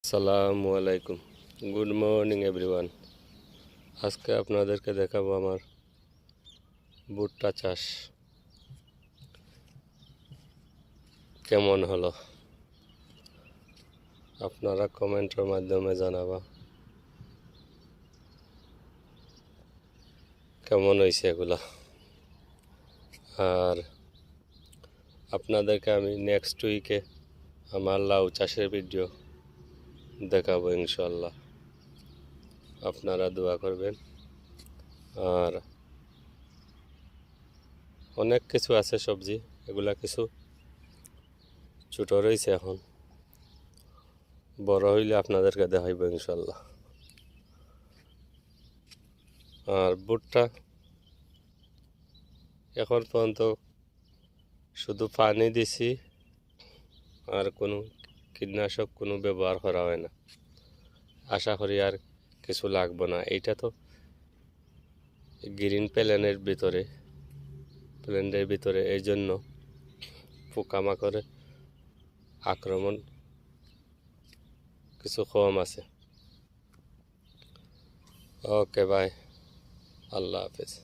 আসসালামু আলাইকুম, good morning everyone. আজকে আপনাদেরকে দেখাবো আমার ভুট্টা চাষ কেমন হলো। আপনারা কমেন্টের মাধ্যমে জানাবা কেমন হয়েছে এগুলা। আর আপনাদেরকে আমি নেক্সট উইকে আমার লাউ চাষের ভিডিও দেখাবো ইনশাল্লাহ। আপনারা দোয়া করবেন। আর অনেক কিছু আছে সবজি, এগুলা কিছু ছোট রয়েছে, এখন বড় হইলে আপনাদেরকে দেখাইব ইনশাল্লাহ। আর ভুট্টা এখন পর্যন্ত শুধু পানি দিছি, আর কোনো কীটনাশক কোনো ব্যবহার করা হয় না। আশা করি আর কিছু লাগবে না। এইটা তো গ্রিন প্ল্যানের ভিতরে এই জন্য পোকামাকড়ের আক্রমণ কিছু কম আছে। ওকে, বাই, আল্লাহ হাফেজ।